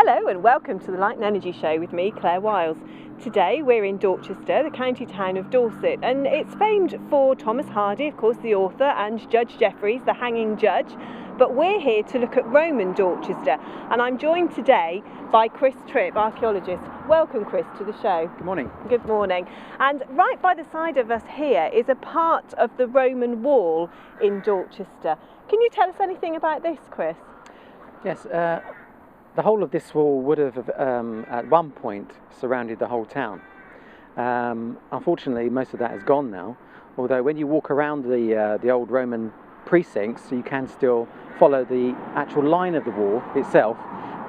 Hello and welcome to the Light and Energy Show with me, Claire Wiles. Today we're in Dorchester, the county town of Dorset, and it's famed for Thomas Hardy, of course the author, and Judge Jeffreys, the hanging judge. But we're here to look at Roman Dorchester, and I'm joined today by Chris Tripp, archaeologist. Welcome, Chris, to the show. Good morning. Good morning. And right by the side of us here is a part of the Roman wall in Dorchester. Can you tell us anything about this, Chris? Yes, the whole of this wall would have at one point surrounded the whole town. Unfortunately, most of that is gone now, although when you walk around the old Roman precincts, you can still follow the actual line of the wall itself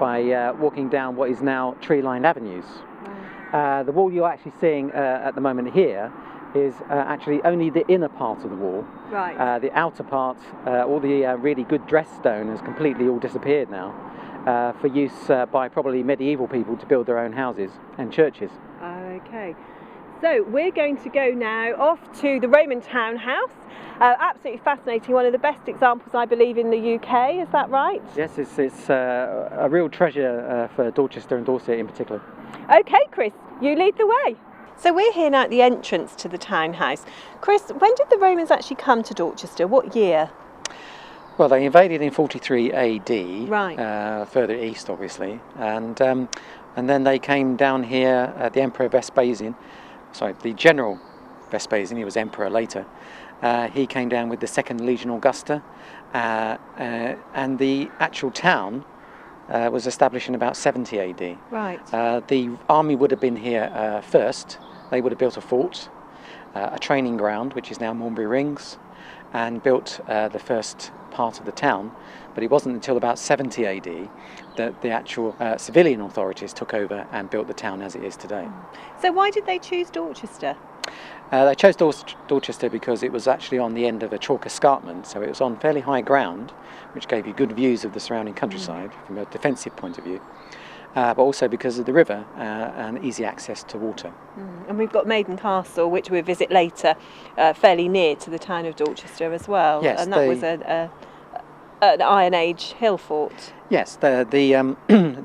by walking down what is now tree-lined avenues. The wall you're actually seeing at the moment here is actually only the inner part of the wall. Right. The outer part, all the really good dressed stone has completely all disappeared now, for use by probably medieval people to build their own houses and churches. Okay. So we're going to go now off to the Roman Townhouse. Absolutely fascinating, one of the best examples I believe in the UK, is that right? Yes, it's a real treasure for Dorchester and Dorset in particular. Okay, Chris, you lead the way. So we're here now at the entrance to the townhouse. Chris, when did the Romans actually come to Dorchester? What year? Well, they invaded in 43 A.D, right. Further east obviously, and then they came down here, the Emperor Vespasian, the General Vespasian, he was Emperor later, he came down with the Second Legion Augusta, and the actual town was established in about 70 A.D. Right. The army would have been here first. They would have built a fort, a training ground, which is now Maumbury Rings, and built the first part of the town. But it wasn't until about 70 A.D. that the actual civilian authorities took over and built the town as it is today. So why did they choose Dorchester? They chose Dorchester because it was actually on the end of a chalk escarpment, so it was on fairly high ground, which gave you good views of the surrounding countryside from a defensive point of view, but also because of the river and easy access to water. And we've got Maiden Castle, which we'll visit later, fairly near to the town of Dorchester as well. Yes, and that was an Iron Age hill fort. Yes, the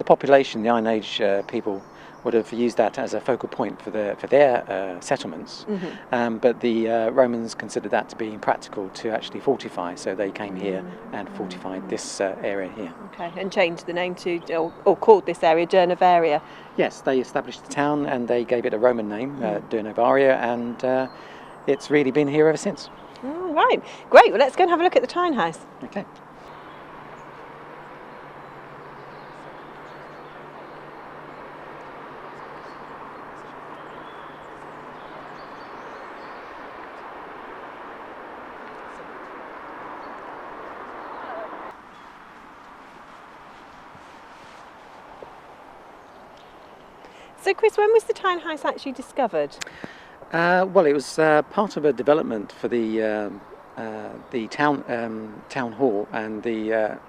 population, the Iron Age people, would have used that as a focal point for their settlements, but the Romans considered that to be impractical to actually fortify, so they came here and fortified this area here. Okay, and changed the name to, or called this area Durnovaria. Yes, they established the town and they gave it a Roman name, Durnovaria, and it's really been here ever since. All right, great. Well, let's go and have a look at the townhouse. Okay. So, Chris, when was the townhouse actually discovered? Well, it was part of a development for the town hall and the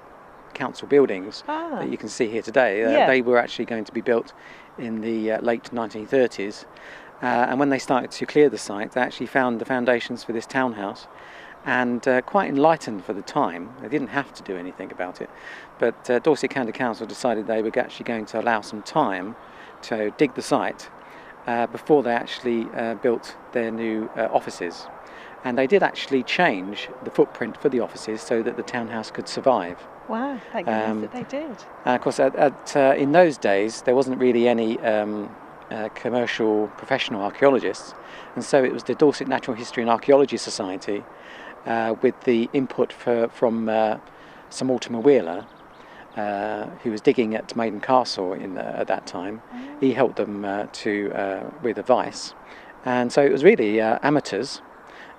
council buildings that you can see here today. They were actually going to be built in the late 1930s, and when they started to clear the site, they actually found the foundations for this townhouse, and quite enlightened for the time. They didn't have to do anything about it, but Dorset County Council decided they were actually going to allow some time to dig the site before they actually built their new offices. And they did actually change the footprint for the offices so that the townhouse could survive. Wow, thank goodness that they did. And of course, in those days, there wasn't really any commercial professional archaeologists, and so it was the Dorset Natural History and Archaeology Society, with the input from Sir Mortimer Wheeler, who was digging at Maiden Castle at that time. He helped them with advice, and so it was really amateurs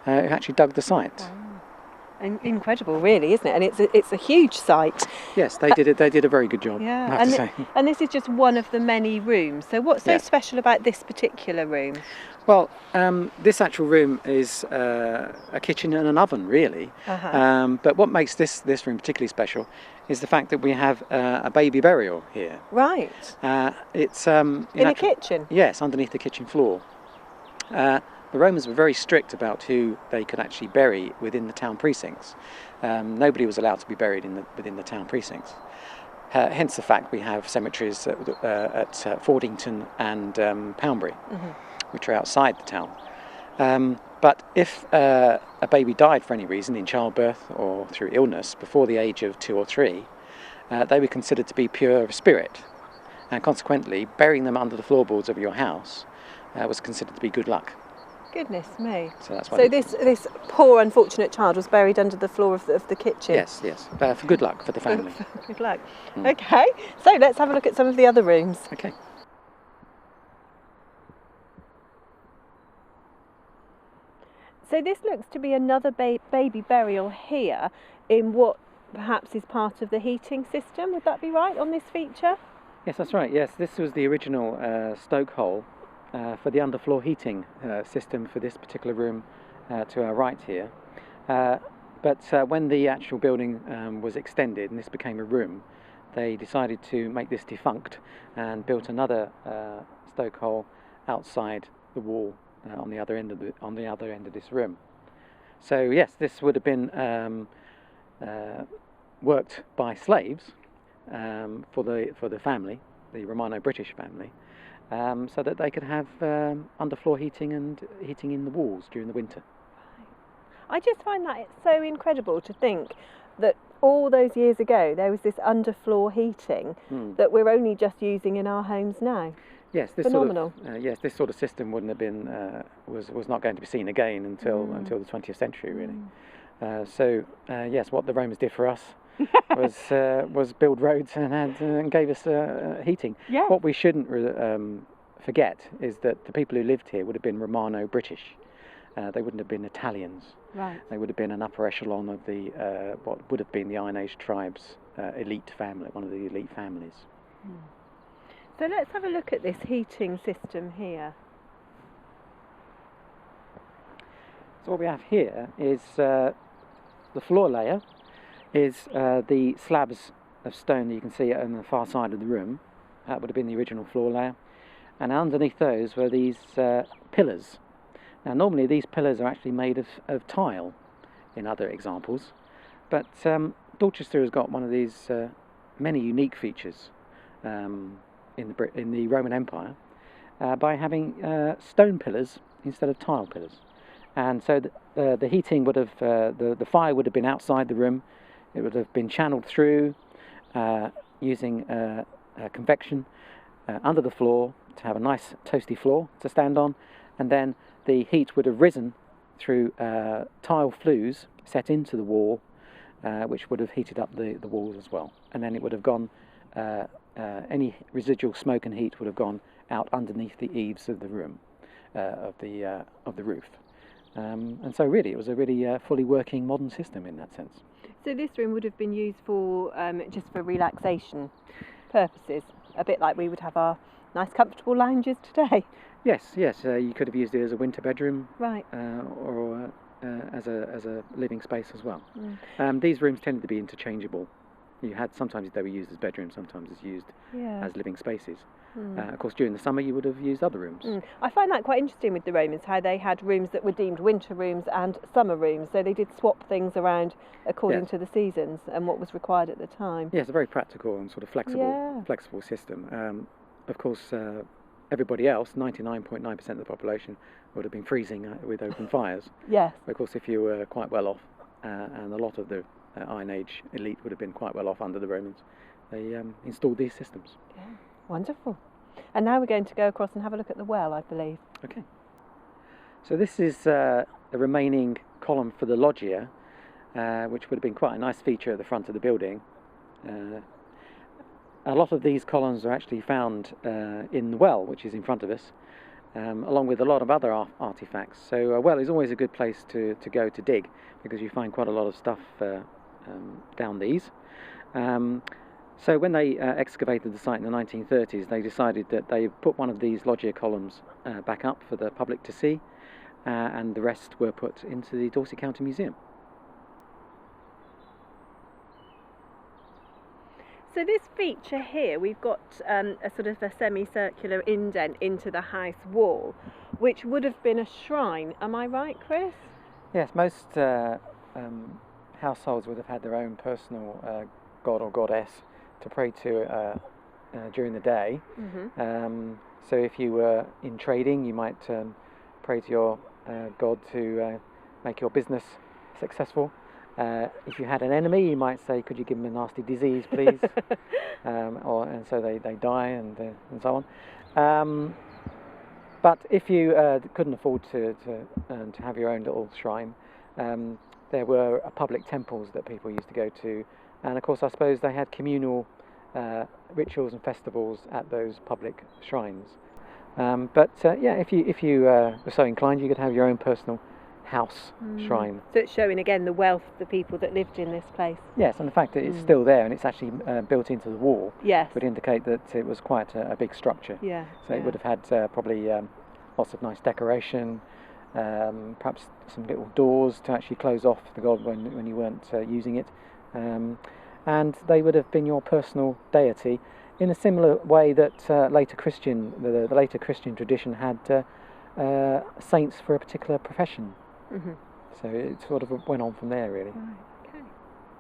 who actually dug the site. Wow. Incredible, really, isn't it? And it's a huge site. Yes, they did it. They did a very good job. Yeah, I have to say. And this is just one of the many rooms. So what's so special about this particular room? Well, this actual room is a kitchen and an oven, really. But what makes this room particularly special is the fact that we have a baby burial here. Right. It's in a kitchen? Yes, underneath the kitchen floor. The Romans were very strict about who they could actually bury within the town precincts. Nobody was allowed to be buried within the town precincts. hence the fact we have cemeteries at Fordington and Poundbury, which are outside the town. But if a baby died for any reason, in childbirth or through illness, before the age of 2 or 3, they were considered to be pure of spirit, and consequently burying them under the floorboards of your house was considered to be good luck. Goodness me. So that's why. So this poor unfortunate child was buried under the floor of the kitchen? Yes, for good luck for the family. For good luck. Okay, so let's have a look at some of the other rooms. Okay. So this looks to be another baby burial here in what perhaps is part of the heating system. Would that be right on this feature? Yes, that's right. Yes, this was the original stoke hole for the underfloor heating system for this particular room to our right here. But when the actual building was extended and this became a room, they decided to make this defunct and built another stoke hole outside the wall on the other end of this room. So yes, this would have been worked by slaves for the family, the Romano-British family, so that they could have underfloor heating and heating in the walls during the winter. I just find that it's so incredible to think that all those years ago there was this underfloor heating that we're only just using in our homes now. Yes, this phenomenal. This sort of system wouldn't have been was not going to be seen again until the 20th century, really. Yes, what the Romans did for us was build roads and gave us heating. Yeah. What we shouldn't forget is that the people who lived here would have been Romano-British. They wouldn't have been Italians. Right. They would have been an upper echelon of the what would have been the Iron Age tribes' elite family, one of the elite families. So let's have a look at this heating system here. So what we have here is the floor layer is the slabs of stone that you can see on the far side of the room. That would have been the original floor layer. And underneath those were these pillars. Now normally these pillars are actually made of tile in other examples, but Dorchester has got one of these many unique features in the Roman Empire by having stone pillars instead of tile pillars. And so the heating would have, the fire would have been outside the room. It would have been channeled through using convection under the floor to have a nice toasty floor to stand on, and then the heat would have risen through tile flues set into the wall, which would have heated up the walls as well. And then it would have gone, any residual smoke and heat would have gone out underneath the eaves of the room, of the roof. And so really it was a really fully working modern system in that sense. So this room would have been used for just for relaxation purposes, a bit like we would have our nice comfortable lounges today. Yes, you could have used it as a winter bedroom, right, or as a living space as well. These rooms tended to be interchangeable. Sometimes they were used as bedrooms, sometimes it's used as living spaces. Of course, during the summer you would have used other rooms. I find that quite interesting with the Romans, how they had rooms that were deemed winter rooms and summer rooms, so they did swap things around according to the seasons and what was required at the time. Yes, a very practical and sort of flexible system. Of course, everybody else, 99.9% of the population, would have been freezing with open fires. Yes. But of course, if you were quite well off, and a lot of the Iron Age elite would have been quite well off under the Romans, they installed these systems. Yeah, wonderful. And now we're going to go across and have a look at the well, I believe. Okay. So this is the remaining column for the loggia, which would have been quite a nice feature at the front of the building. A lot of these columns are actually found in the well, which is in front of us, along with a lot of other artefacts. So a well is always a good place to go to dig, because you find quite a lot of stuff down these. So when they excavated the site in the 1930s, they decided that they put one of these loggia columns back up for the public to see, and the rest were put into the Dorset County Museum. So this feature here, we've got a sort of a semicircular indent into the house wall, which would have been a shrine. Am I right, Chris? Yes, most households would have had their own personal god or goddess pray to during the day. So if you were in trading, you might pray to your God to make your business successful. If you had an enemy, you might say, could you give them a nasty disease, please? And so they die and so on. But if you couldn't afford to have your own little shrine, there were public temples that people used to go to, and of course I suppose they had communal rituals and festivals at those public shrines. If you were so inclined, you could have your own personal house shrine. So it's showing again the wealth of the people that lived in this place. Yes, and the fact that it's still there and it's actually built into the wall would indicate that it was quite a big structure. So it would have had probably lots of nice decoration, perhaps some little doors to actually close off the god when you weren't using it, and they would have been your personal deity in a similar way that the later Christian tradition had saints for a particular profession. So it sort of went on from there, really. Right, okay.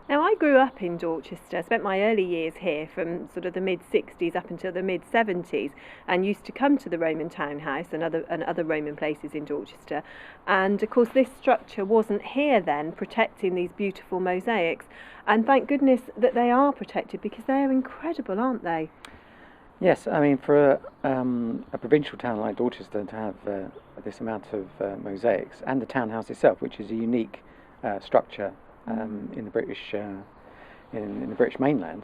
Now, I grew up in Dorchester, spent my early years here from sort of the mid-60s up until the mid-70s, and used to come to the Roman Townhouse and other Roman places in Dorchester. And of course this structure wasn't here then, protecting these beautiful mosaics, and thank goodness that they are protected, because they are incredible, aren't they? Yes, I mean, for a provincial town like Dorchester to have this amount of mosaics, and the townhouse itself, which is a unique structure in the British in the British mainland,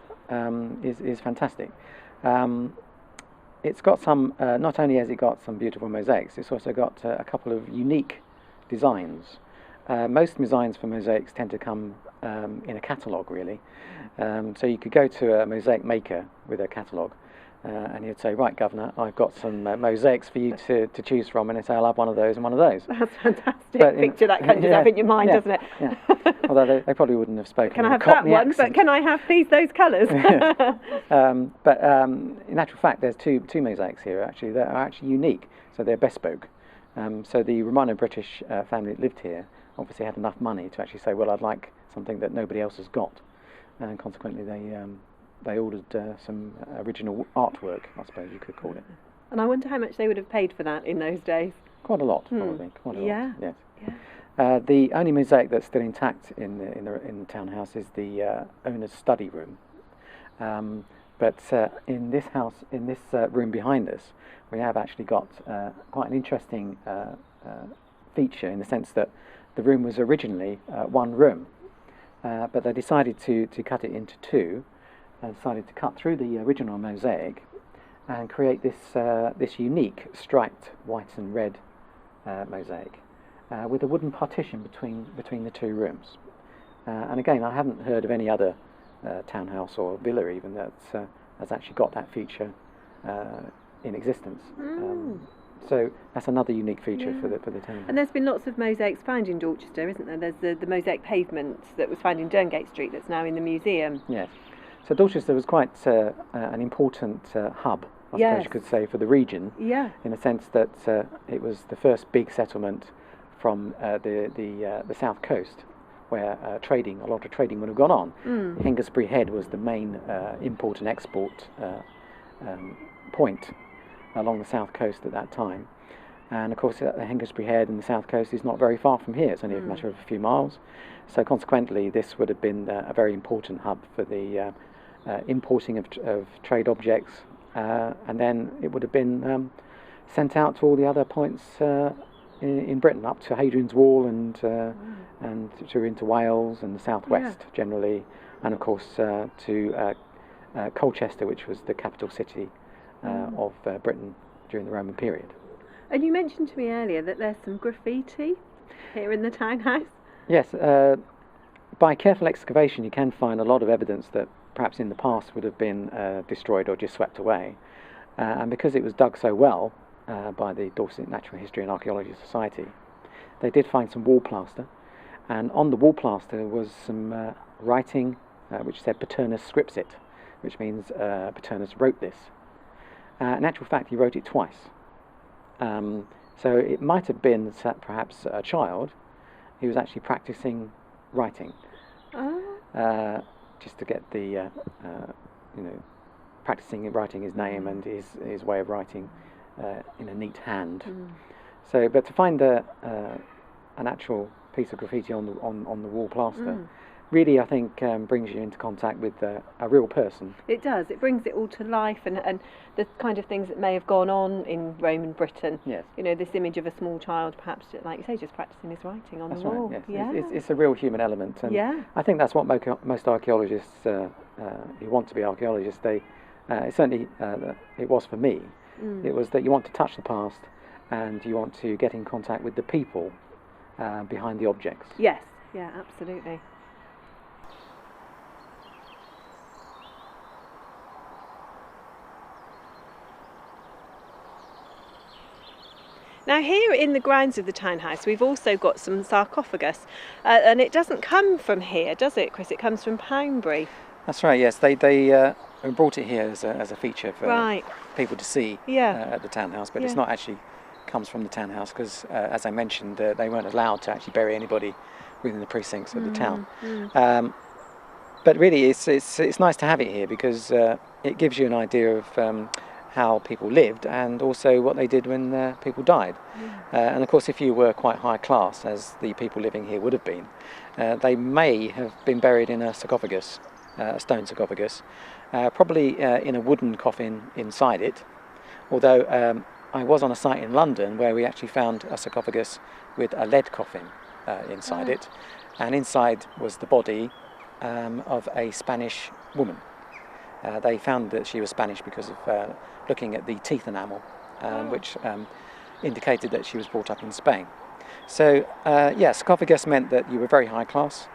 is fantastic. It's got some. Not only has it got some beautiful mosaics, it's also got a couple of unique designs. Most designs for mosaics tend to come in a catalogue, really. So you could go to a mosaic maker with a catalogue. And he'd say, right, Governor, I've got some mosaics for you to choose from, and he'd say, I'll have one of those and one of those. That's fantastic. Picture that conjures up in your mind, doesn't it? Yeah. Although they probably wouldn't have spoken. Can I have that one? Accent. But can I have, please, those colours? But in actual fact, there's two mosaics here, actually, that are actually unique, so they're bespoke. So the Romano-British family that lived here obviously had enough money to actually say, well, I'd like something that nobody else has got, and consequently they ordered some original artwork, I suppose you could call it. And I wonder how much they would have paid for that in those days. Quite a lot, probably. Quite a lot. Yes. Yeah. The only mosaic that's still intact in the townhouse is the owner's study room. But in this house, in this room behind us, we have actually got quite an interesting feature, in the sense that the room was originally one room, but they decided to cut it into two, and decided to cut through the original mosaic and create this unique striped white and red mosaic with a wooden partition between the two rooms. And again, I haven't heard of any other townhouse or villa even that has actually got that feature in existence. So that's another unique feature for the town. And there's been lots of mosaics found in Dorchester, isn't there? There's the mosaic pavement that was found in Durngate Street that's now in the museum. Yes. So Dorchester was quite an important hub, I suppose you could say, for the region. Yeah. In the sense that it was the first big settlement from the south coast, where a lot of trading would have gone on. Hengistbury Head was the main import and export point along the south coast at that time. And of course, the Hengistbury Head and the south coast is not very far from here. It's only a matter of a few miles. So consequently, this would have been a very important hub for the importing of trade objects, and then it would have been sent out to all the other points in Britain, up to Hadrian's Wall and to into Wales and the southwest generally, and of course to Colchester, which was the capital city of Britain during the Roman period. And you mentioned to me earlier that there's some graffiti here in the townhouse. Yes, by careful excavation you can find a lot of evidence that perhaps in the past would have been destroyed or just swept away. And because it was dug so well by the Dorset Natural History and Archaeology Society, they did find some wall plaster. And on the wall plaster was some writing which said Paternus scripsit, which means Paternus wrote this. In actual fact, he wrote it twice. So it might have been that perhaps a child who was actually practicing writing, just to get the practicing writing his name and his way of writing in a neat hand. So, but to find an actual piece of graffiti on the wall plaster really, I think, brings you into contact with a real person. It does. It brings it all to life, and the kind of things that may have gone on in Roman Britain. Yes. This image of a small child, perhaps, like you say, just practicing his writing on the wall. Right, yes. Yeah. It's a real human element, and I think that's what most archaeologists who want to be archaeologists, certainly it was for me. It was that you want to touch the past, and you want to get in contact with the people behind the objects. Yes. Yeah. Absolutely. Now here in the grounds of the townhouse we've also got some sarcophagus, and it doesn't come from here, does it, Chris? It comes from Maumbury. That's right, yes. They brought it here as a feature for people to see at the townhouse, but it's not actually comes from the townhouse because, as I mentioned, they weren't allowed to actually bury anybody within the precincts of the town. But really it's nice to have it here because it gives you an idea of how people lived and also what they did when people died. And of course, if you were quite high class, as the people living here would have been, they may have been buried in a sarcophagus, a stone sarcophagus, probably in a wooden coffin inside it. Although I was on a site in London where we actually found a sarcophagus with a lead coffin inside it, and inside was the body of a Spanish woman. They found that she was Spanish because of looking at the teeth enamel, which indicated that she was brought up in Spain. So, sarcophagus meant that you were very high class,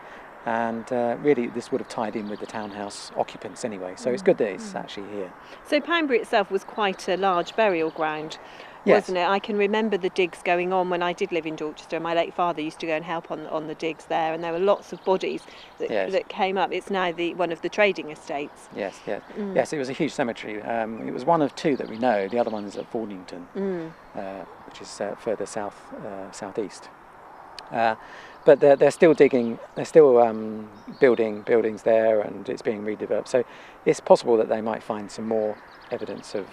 and really this would have tied in with the townhouse occupants anyway. So it's good that it's actually here. So Maumbury itself was quite a large burial ground, wasn't it? I can remember the digs going on when I did live in Dorchester. My late father used to go and help on the digs there, and there were lots of bodies that came up. It's now one of the trading estates. Yes, it was a huge cemetery. It was one of two that we know. The other one is at Fordington, which is further southeast. But they're still digging. They're still building buildings there, and it's being redeveloped. So it's possible that they might find some more evidence of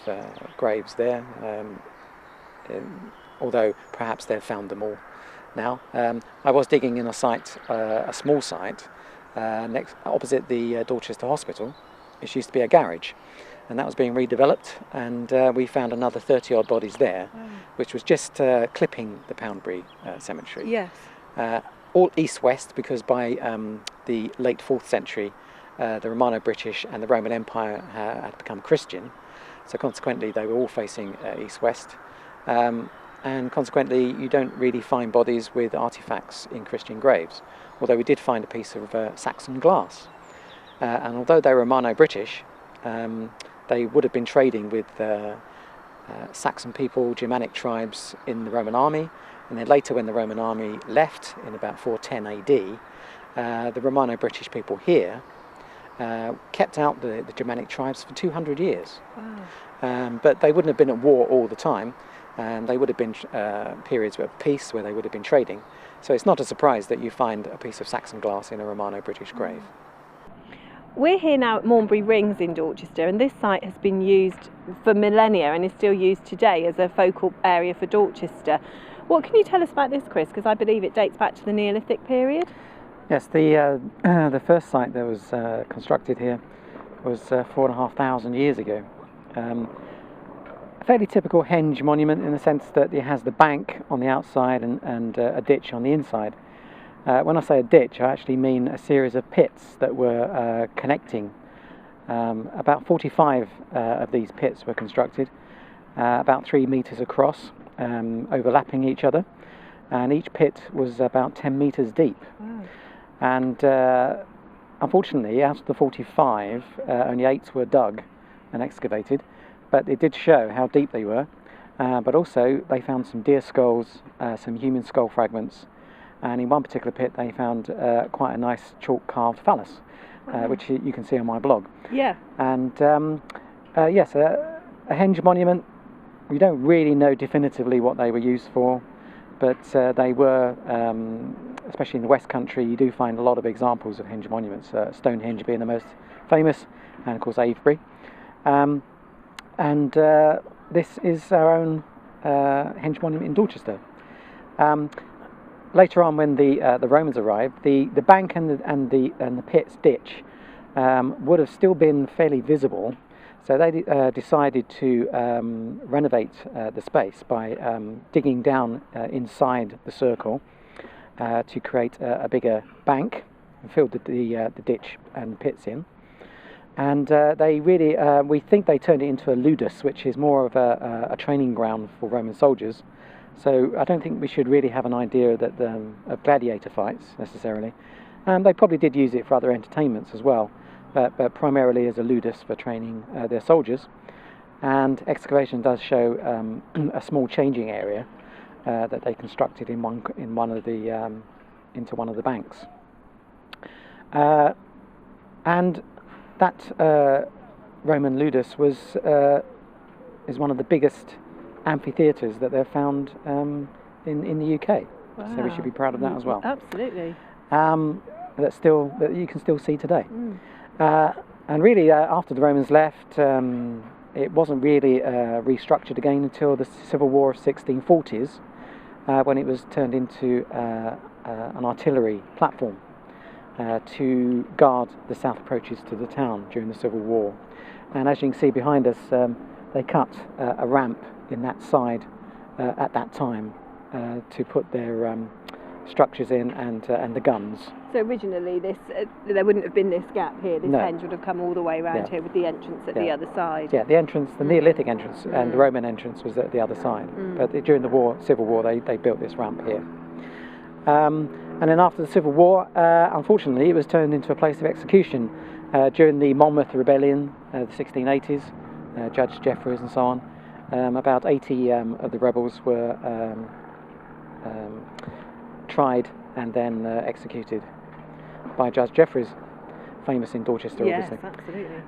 graves there. Although perhaps they've found them all now. I was digging in a small site, opposite the Dorchester Hospital, which used to be a garage, and that was being redeveloped, and we found another 30-odd bodies there, which was just clipping the Maumbury cemetery. Yes. All east-west, because by the late 4th century, the Romano-British and the Roman Empire had become Christian, so consequently they were all facing east-west. And consequently you don't really find bodies with artifacts in Christian graves, although we did find a piece of Saxon glass. And although they were Romano-British, they would have been trading with Saxon people, Germanic tribes in the Roman army, and then later when the Roman army left in about 410 AD, the Romano-British people here kept out the Germanic tribes for 200 years. Wow. But they wouldn't have been at war all the time. They would have been periods of peace where they would have been trading. So it's not a surprise that you find a piece of Saxon glass in a Romano-British grave. We're here now at Maumbury Rings in Dorchester, and this site has been used for millennia and is still used today as a focal area for Dorchester. What can you tell us about this, Chris? Because I believe it dates back to the Neolithic period. Yes, the first site that was constructed here was 4,500 years ago. A fairly typical henge monument in the sense that it has the bank on the outside and a ditch on the inside. When I say a ditch, I actually mean a series of pits that were connecting. About 45 of these pits were constructed, about 3 meters across, overlapping each other, and each pit was about 10 meters deep. Wow. And unfortunately, out of the 45, only 8 were dug and excavated, but it did show how deep they were. But also they found some deer skulls, some human skull fragments, and in one particular pit they found quite a nice chalk carved phallus, which you can see on my blog. Yeah. And yes, a henge monument. We don't really know definitively what they were used for, but they were, especially in the West Country, you do find a lot of examples of henge monuments, Stonehenge being the most famous, and of course Avebury. And this is our own henge monument in Dorchester. Later on, when the Romans arrived, the bank and the pit's ditch would have still been fairly visible. So they decided to renovate the space by digging down inside the circle to create a bigger bank and filled the ditch and pits in. And they really, we think they turned it into a ludus, which is more of a training ground for Roman soldiers. So I don't think we should really have an idea that of gladiator fights necessarily. They probably did use it for other entertainments as well, but primarily as a ludus for training their soldiers. And excavation does show a small changing area that they constructed into one of the banks. And that Roman ludus is one of the biggest amphitheatres that they've found in the UK. Wow. So we should be proud of that as well. Absolutely. That you can still see today. And really, after the Romans left, it wasn't really restructured again until the Civil War of 1640s, when it was turned into an artillery platform to guard the south approaches to the town during the Civil War. And as you can see behind us, they cut a ramp in that side at that time to put their structures in and the guns. So originally there wouldn't have been this gap here, this henge would have come all the way around here with the entrance at the other side. Yeah, the entrance, the Neolithic entrance and the Roman entrance was at the other side. But during the Civil War, they built this ramp here. And then after the Civil War, unfortunately, it was turned into a place of execution. During the Monmouth Rebellion, the 1680s, Judge Jeffreys and so on, about 80 of the rebels were tried and then executed by Judge Jeffreys, famous in Dorchester, obviously. Yes, absolutely.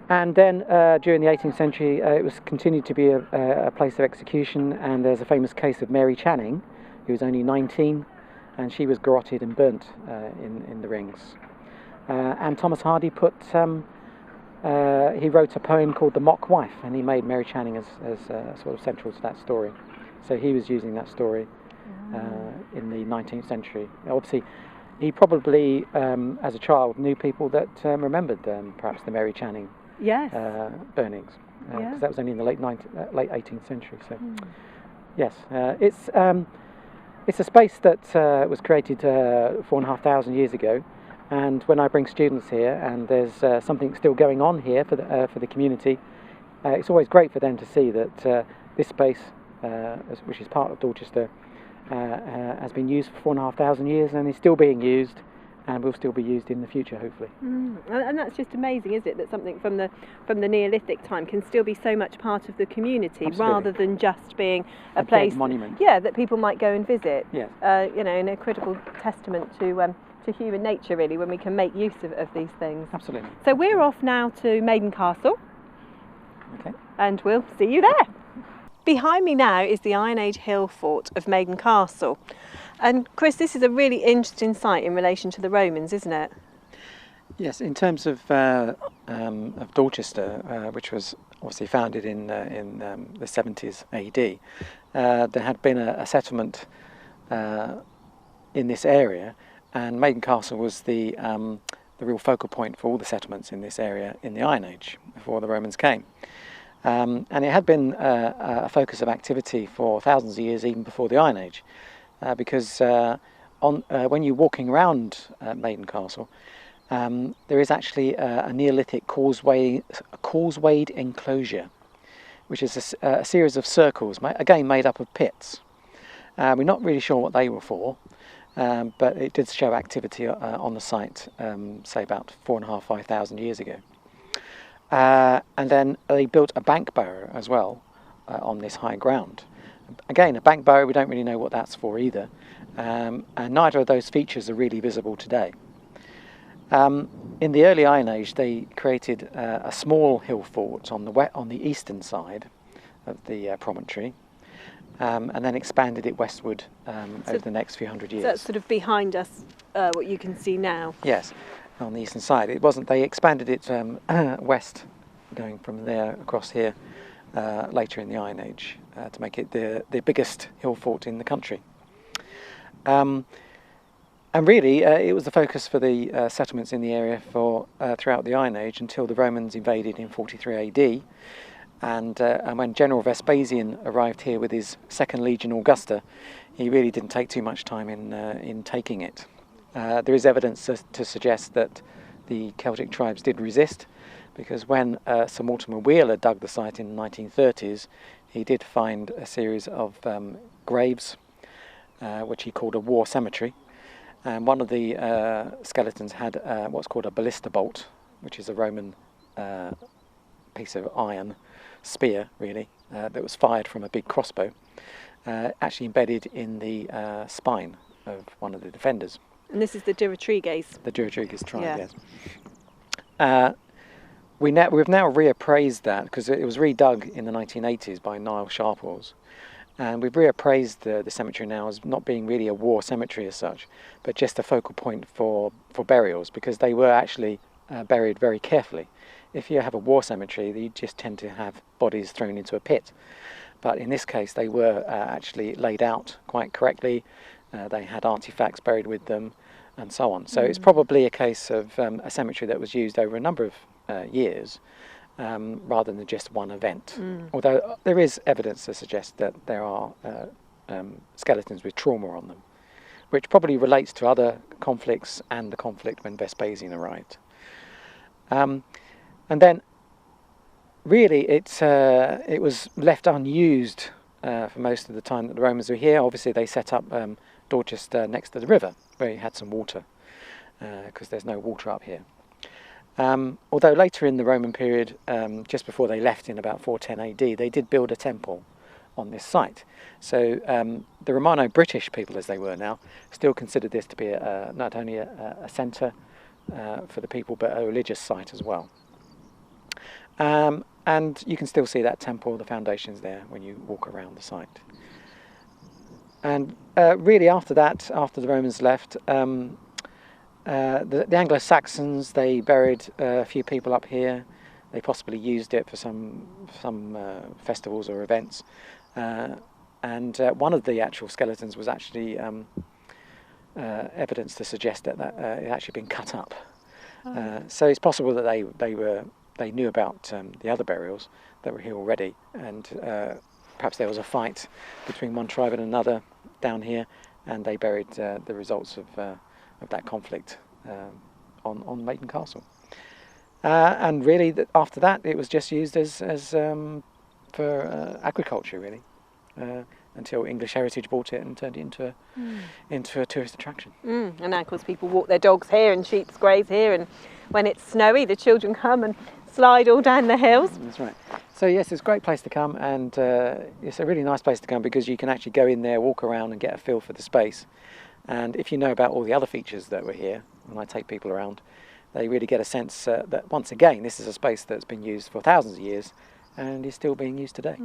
And then during the 18th century, it was continued to be a place of execution, and there's a famous case of Mary Channing, who was only 19, and she was garroted and burnt in the rings. And Thomas Hardy he wrote a poem called The Mock Wife, and he made Mary Channing as sort of central to that story. So he was using that story in the 19th century. Obviously, he probably, as a child, knew people that remembered perhaps the Mary Channing burnings, because that was only in the late 18th century. So, yes, it's a space that was created 4,500 years ago. And when I bring students here, and there's something still going on here for the community, it's always great for them to see that this space, which is part of Dorchester, has been used for 4,500 years and is still being used, and will still be used in the future, hopefully. And that's just amazing, isn't it? That something from the Neolithic time can still be so much part of the community, rather than just being a place, monument. that people might go and visit. Yes. And a critical testament to human nature, really, when we can make use of these things. Absolutely. So we're off now to Maiden Castle. Okay. And we'll see you there. Behind me now is the Iron Age hill fort of Maiden Castle. And Chris, this is a really interesting site in relation to the Romans, isn't it? Yes, in terms of Dorchester, which was obviously founded in the 70s AD, there had been a settlement in this area, and Maiden Castle was the real focal point for all the settlements in this area in the Iron Age before the Romans came. And it had been a focus of activity for thousands of years, even before the Iron Age, because when you're walking around Maiden Castle, there is actually a Neolithic causewayed enclosure, which is a series of circles, again made up of pits. We're not really sure what they were for, but it did show activity on the site, say about 4,500 years ago. And then they built a bank barrow as well on this high ground. Again, a bank barrow, we don't really know what that's for either, and neither of those features are really visible today. In the early Iron Age, they created a small hill fort on the eastern side of the promontory, and then expanded it westward over the next few hundred years. So that's sort of behind us, what you can see now. Yes. on the eastern side. It wasn't. They expanded it west, going from there across here later in the Iron Age to make it the biggest hill fort in the country. And really, it was the focus for the settlements in the area for throughout the Iron Age until the Romans invaded in 43 AD. And when General Vespasian arrived here with his 2nd Legion Augusta, he really didn't take too much time in taking it. There is evidence to suggest that the Celtic tribes did resist, because when Sir Mortimer Wheeler dug the site in the 1930s, he did find a series of graves, which he called a war cemetery. And one of the skeletons had what's called a ballista bolt, which is a Roman piece of iron spear, really, that was fired from a big crossbow, actually embedded in the spine of one of the defenders. And this is the Durotriges? The Durotriges tribe, yes. We've now reappraised that, because it was redug in the 1980s by Niall Sharples. And we've reappraised the cemetery now as not being really a war cemetery as such, but just a focal point for burials, because they were actually buried very carefully. If you have a war cemetery, you just tend to have bodies thrown into a pit. But in this case, they were actually laid out quite correctly. They had artifacts buried with them, and so on. So it's probably a case of a cemetery that was used over a number of years, rather than just one event. Although there is evidence to suggest that there are skeletons with trauma on them, which probably relates to other conflicts and the conflict when Vespasian arrived. And then, really, it was left unused for most of the time that the Romans were here. Obviously, they set up Dorchester next to the river, where you had some water, because there's no water up here. Although later in the Roman period, just before they left in about 410 AD, they did build a temple on this site. So the Romano-British people, as they were now, still considered this to be not only a centre for the people, but a religious site as well. And you can still see that temple, the foundations there, when you walk around the site. And really after that, after the Romans left, the Anglo-Saxons, they buried a few people up here. They possibly used it for some festivals or events. And one of the actual skeletons was actually evidence to suggest that it had actually been cut up. So it's possible that they knew about the other burials that were here already, and perhaps there was a fight between one tribe and another down here, and they buried the results of that conflict on Maiden Castle. And really, after that, it was just used as for agriculture, really, until English Heritage bought it and turned it into a tourist attraction. And now, of course, people walk their dogs here and sheep graze here, and when it's snowy, the children come and slide all down the hills. That's right. So yes, it's a great place to come, and it's a really nice place to come because you can actually go in there, walk around and get a feel for the space. And if you know about all the other features that were here, when I take people around, they really get a sense that, once again, this is a space that's been used for thousands of years and is still being used today.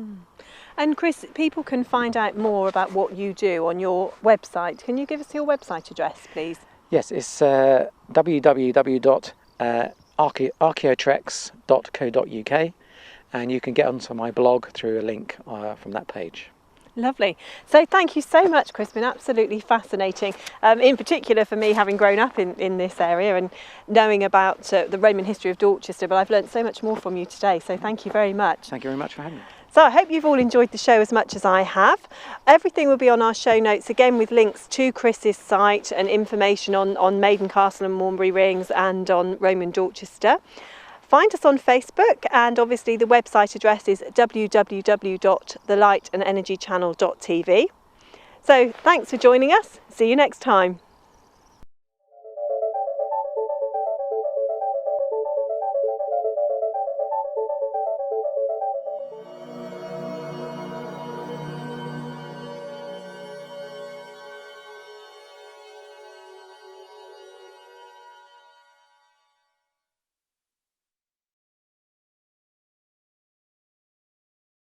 And Chris, people can find out more about what you do on your website. Can you give us your website address, please? Yes, it's www.archaeotrex.co.uk, and you can get onto my blog through a link from that page. Lovely. So thank you so much, Chris. It's been absolutely fascinating, in particular for me, having grown up in this area and knowing about the Roman history of Dorchester, but I've learnt so much more from you today, so thank you very much. Thank you very much for having me. So I hope you've all enjoyed the show as much as I have. Everything will be on our show notes, again with links to Chris's site and information on Maiden Castle and Maumbury Rings and on Roman Dorchester. Find us on Facebook, and obviously the website address is www.thelightsandenergychannel.tv. So thanks for joining us. See you next time.